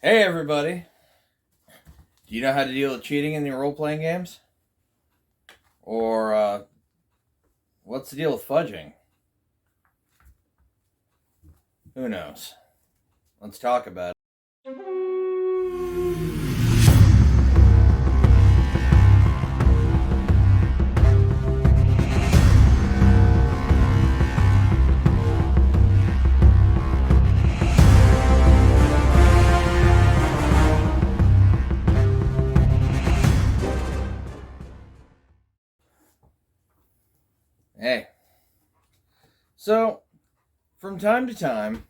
Hey everybody! Do you know how to deal with cheating in your role-playing games? Or, what's the deal with fudging? Who knows? Let's talk about it. Hey. So, from time to time,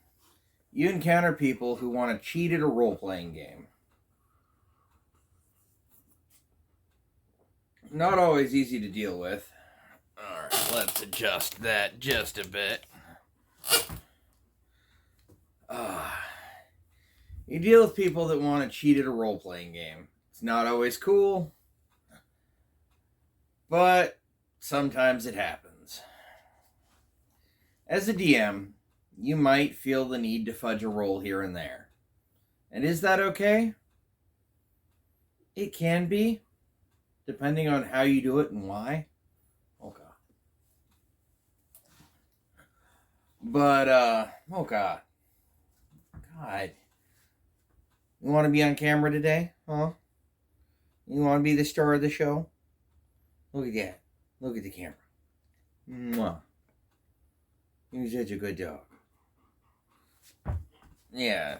you encounter people who want to cheat at a role-playing game. Not always easy to deal with. Alright, let's adjust that just a bit. Uh, you deal with people that want to cheat at a role-playing game. It's not always cool, but sometimes it happens. As a DM, you might feel the need to fudge a roll here and there. And is that okay? It can be, depending on how you do it and why. Oh, God. But, oh, God. God. You want to be on camera today? Huh? You want to be the star of the show? Look at that. Look at the camera. Mwah. You're such a good dog. Yeah.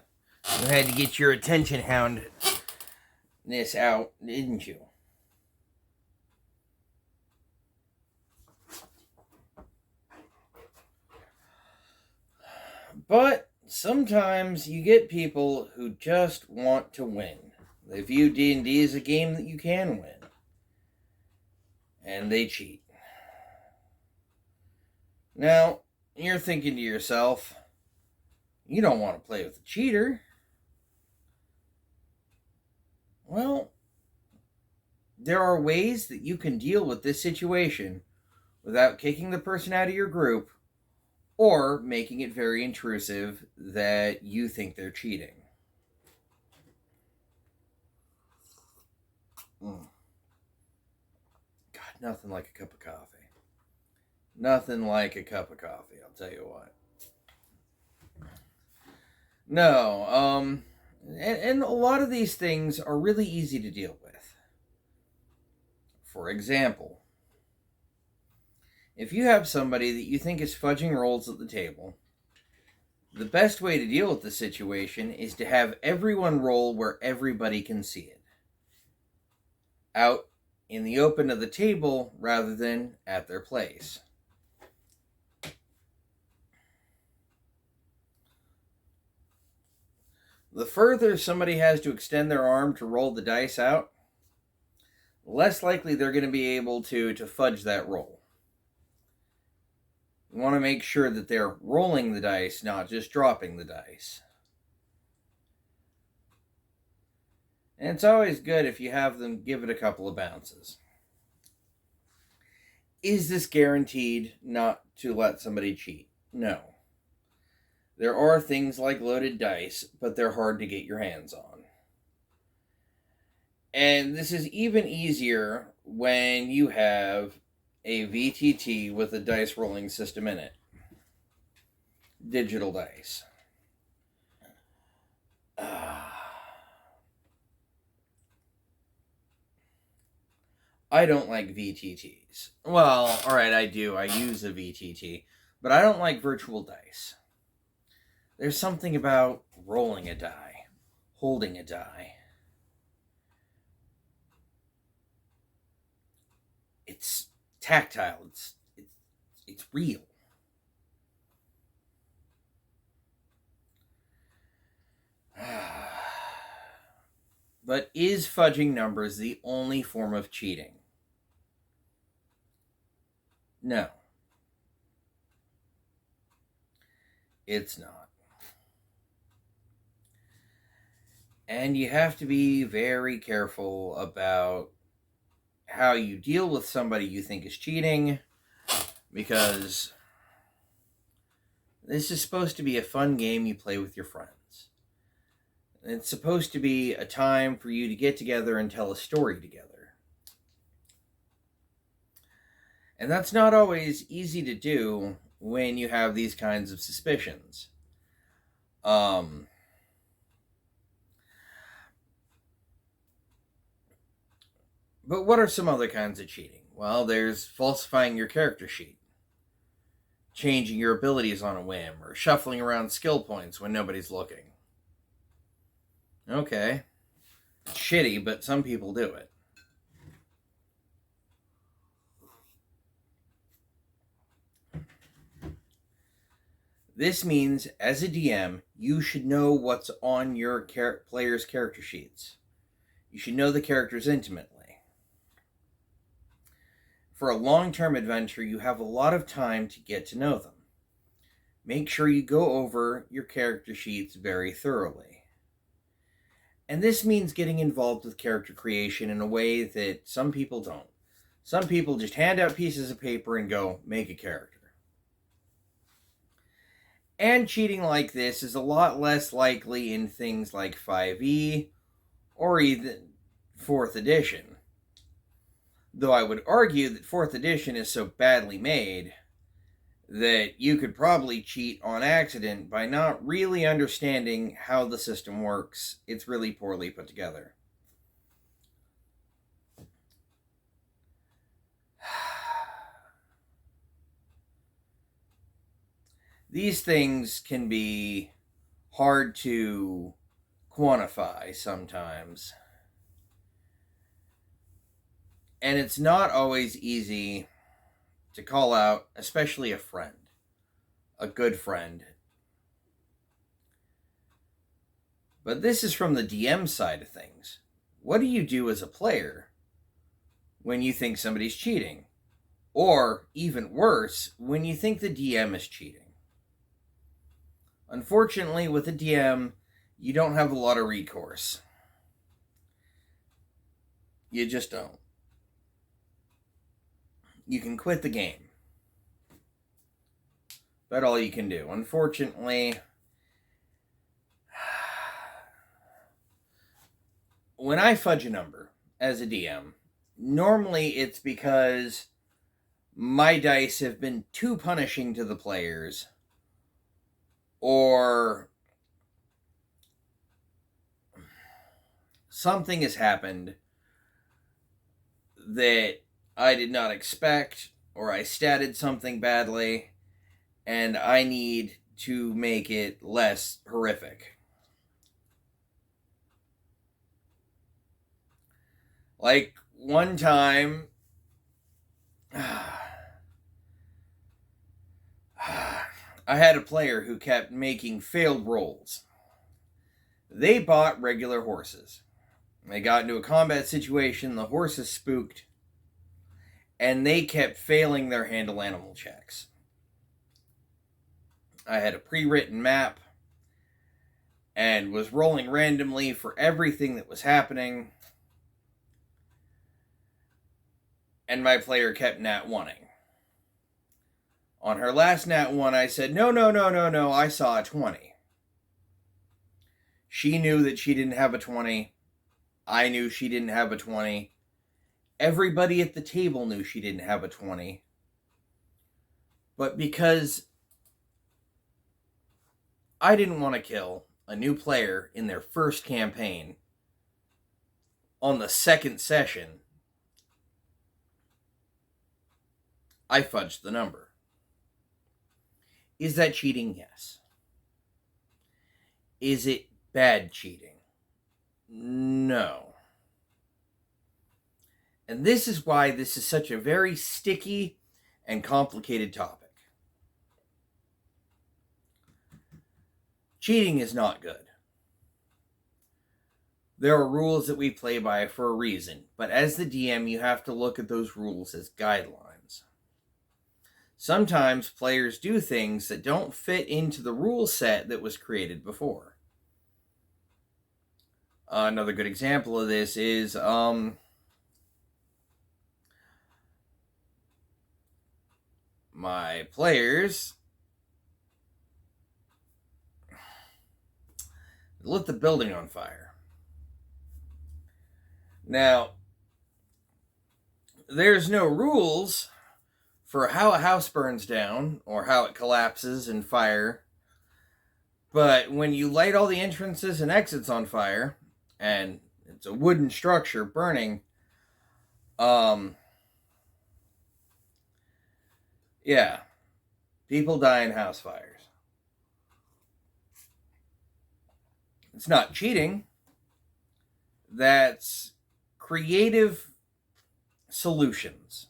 You had to get your attention hound this out, didn't you? But sometimes you get people who just want to win. They view D&D as a game that you can win. And they cheat. Now, you're thinking to yourself, you don't want to play with a cheater. Well, there are ways that you can deal with this situation without kicking the person out of your group or making it very intrusive that you think they're cheating. God, nothing like a cup of coffee. Nothing like a cup of coffee, I'll tell you what. No, and a lot of these things are really easy to deal with. For example, if you have somebody that you think is fudging rolls at the table, the best way to deal with the situation is to have everyone roll where everybody can see it. Out in the open of the table rather than at their place. The further somebody has to extend their arm to roll the dice out, the less likely they're going to be able to fudge that roll. You want to make sure that they're rolling the dice, not just dropping the dice. And it's always good if you have them give it a couple of bounces. Is this guaranteed not to let somebody cheat? No. There are things like loaded dice, but they're hard to get your hands on. And this is even easier when you have a VTT with a dice rolling system in it. Digital dice. I don't like VTTs. Well, alright, I do. I use a VTT. But I don't like virtual dice. There's something about rolling a die, holding a die. It's tactile. It's real. But is fudging numbers the only form of cheating? No. It's not. And you have to be very careful about how you deal with somebody you think is cheating, because this is supposed to be a fun game you play with your friends. It's supposed to be a time for you to get together and tell a story together. And that's not always easy to do when you have these kinds of suspicions. But what are some other kinds of cheating? Well, there's falsifying your character sheet, changing your abilities on a whim, or shuffling around skill points when nobody's looking. Okay. It's shitty, but some people do it. This means, as a DM, you should know what's on your players' character sheets. You should know the characters intimately. For a long-term adventure, you have a lot of time to get to know them. Make sure you go over your character sheets very thoroughly. And this means getting involved with character creation in a way that some people don't. Some people just hand out pieces of paper and go, make a character. And cheating like this is a lot less likely in things like 5e or even 4th edition. Though I would argue that 4th edition is so badly made that you could probably cheat on accident by not really understanding how the system works. It's really poorly put together. These things can be hard to quantify sometimes. And it's not always easy to call out, especially a friend, a good friend. But this is from the DM side of things. What do you do as a player when you think somebody's cheating? Or, even worse, when you think the DM is cheating? Unfortunately, with a DM, you don't have a lot of recourse. You just don't. You can quit the game. That's all you can do. Unfortunately, when I fudge a number as a DM, normally it's because my dice have been too punishing to the players, or something has happened that I did not expect, or I statted something badly, and I need to make it less horrific. Like, one time, I had a player who kept making failed rolls. They bought regular horses. They got into a combat situation, the horses spooked, and they kept failing their handle animal checks. I had a pre-written map and was rolling randomly for everything that was happening, and my player kept nat 1-ing. On her last nat 1, I said, no, I saw a 20. She knew that she didn't have a 20. I knew she didn't have a 20. Everybody at the table knew she didn't have a 20. But because I didn't want to kill a new player in their first campaign on the second session, I fudged the number. Is that cheating? Yes. Is it bad cheating? No. And this is why this is such a very sticky and complicated topic. Cheating is not good. There are rules that we play by for a reason, but as the DM, you have to look at those rules as guidelines. Sometimes players do things that don't fit into the rule set that was created before. Another good example of this is my players. lit the building on fire. Now, there's no rules for how a house burns down or how it collapses in fire. But when you light all the entrances and exits on fire, and it's a wooden structure burning, yeah, people die in house fires. It's not cheating. That's creative solutions.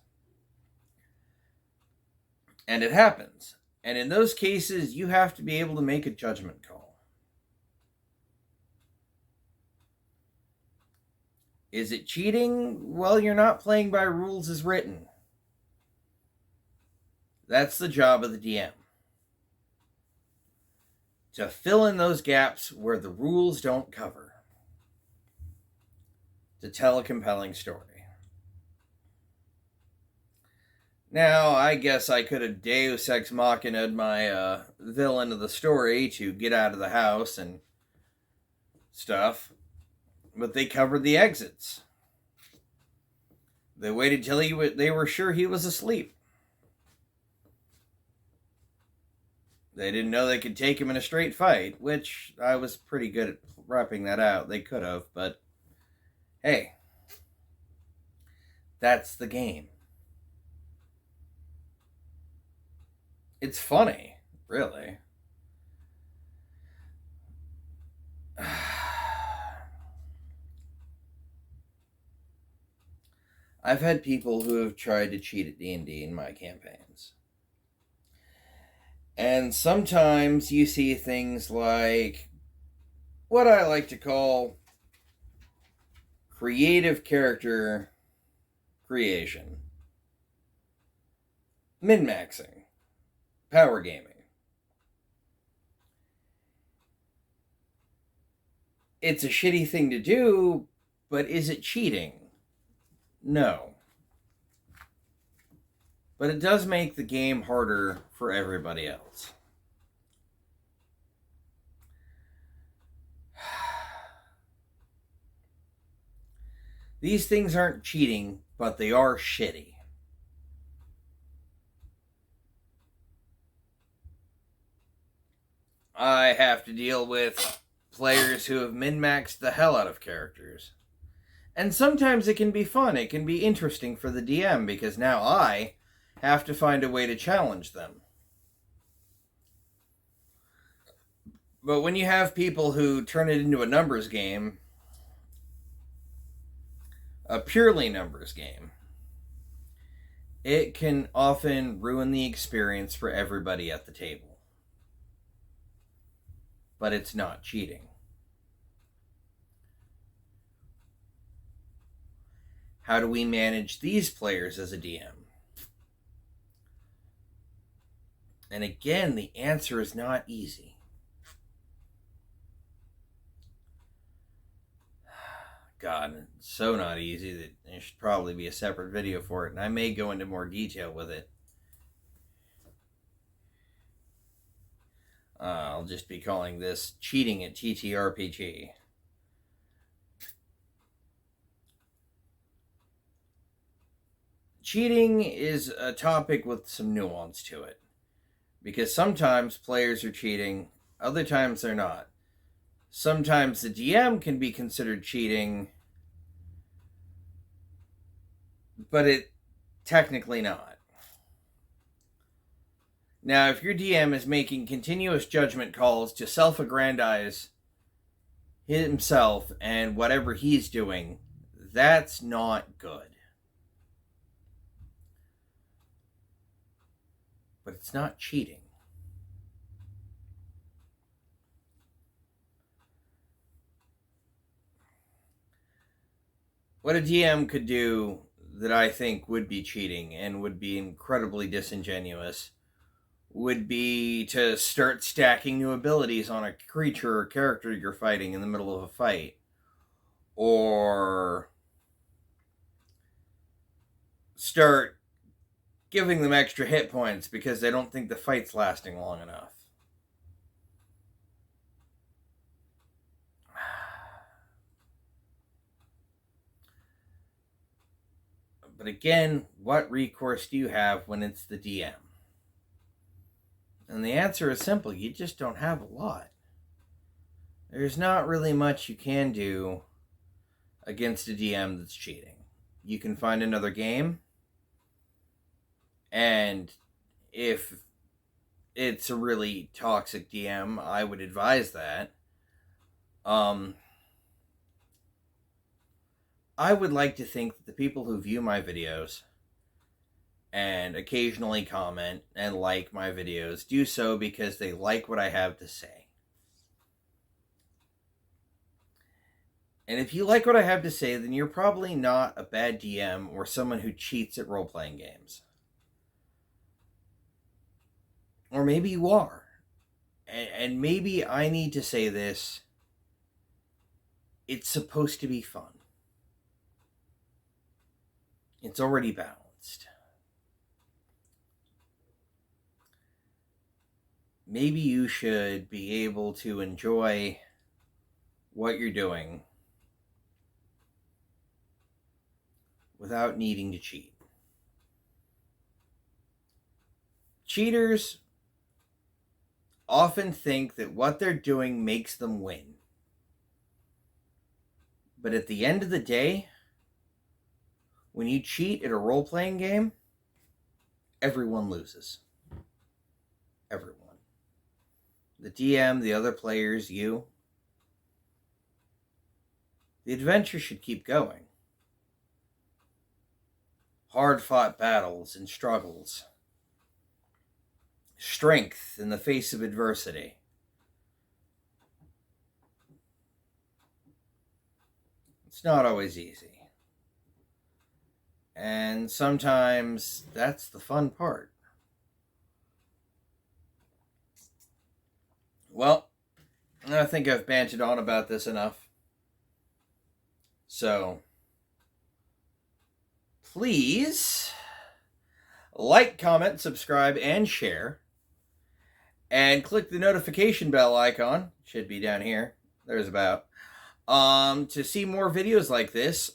And it happens. And in those cases, you have to be able to make a judgment call. Is it cheating? Well, you're not playing by rules as written. That's the job of the DM. To fill in those gaps where the rules don't cover. To tell a compelling story. Now, I guess I could have Deus Ex Machina'd my villain of the story to get out of the house and stuff. But they covered the exits. They waited till they were sure he was asleep. They didn't know they could take him in a straight fight, which I was pretty good at wrapping that out. They could have, but hey, that's the game. It's funny, really. I've had people who have tried to cheat at D&D in my campaigns. And sometimes you see things like what I like to call creative character creation. Min-maxing. Power gaming. It's a shitty thing to do, but is it cheating? No. But it does make the game harder for everybody else. These things aren't cheating, but they are shitty. I have to deal with players who have min-maxed the hell out of characters. And sometimes it can be fun. It can be interesting for the DM because now I have to find a way to challenge them. But when you have people who turn it into a numbers game, a purely numbers game, it can often ruin the experience for everybody at the table. But it's not cheating. How do we manage these players as a DM? And again, the answer is not easy. God, it's so not easy that there should probably be a separate video for it, and I may go into more detail with it. I'll just be calling this Cheating at TTRPG. Cheating is a topic with some nuance to it. Because sometimes players are cheating, other times they're not. Sometimes the DM can be considered cheating, but it technically not. Now, if your DM is making continuous judgment calls to self-aggrandize himself and whatever he's doing, that's not good. But it's not cheating. What a DM could do that I think would be cheating and would be incredibly disingenuous would be to start stacking new abilities on a creature or character you're fighting in the middle of a fight. Or start giving them extra hit points because they don't think the fight's lasting long enough. But again, what recourse do you have when it's the DM? And the answer is simple. You just don't have a lot. There's not really much you can do against a DM that's cheating. You can find another game, and if it's a really toxic DM, I would advise that. I would like to think that the people who view my videos and occasionally comment and like my videos do so because they like what I have to say. And if you like what I have to say, then you're probably not a bad DM or someone who cheats at role-playing games. Or maybe you are. And maybe I need to say this. It's supposed to be fun. It's already balanced. Maybe you should be able to enjoy what you're doing without needing to cheat. Cheaters often think that what they're doing makes them win. But at the end of the day, when you cheat at a role-playing game, everyone loses. Everyone. The DM, the other players, you. The adventure should keep going. Hard-fought battles and struggles. Strength in the face of adversity. It's not always easy. And sometimes that's the fun part. Well, I think I've bantered on about this enough. So, please like, comment, subscribe, and share. And click the notification bell icon. Should be down here. There's about. To see more videos like this.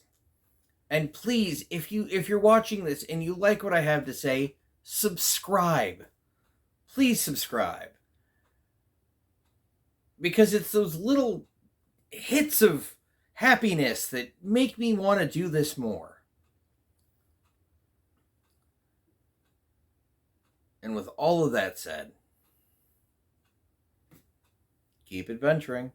And please, if you're watching this and you like what I have to say, subscribe. Please subscribe. Because it's those little hits of happiness that make me want to do this more. And with all of that said, keep adventuring.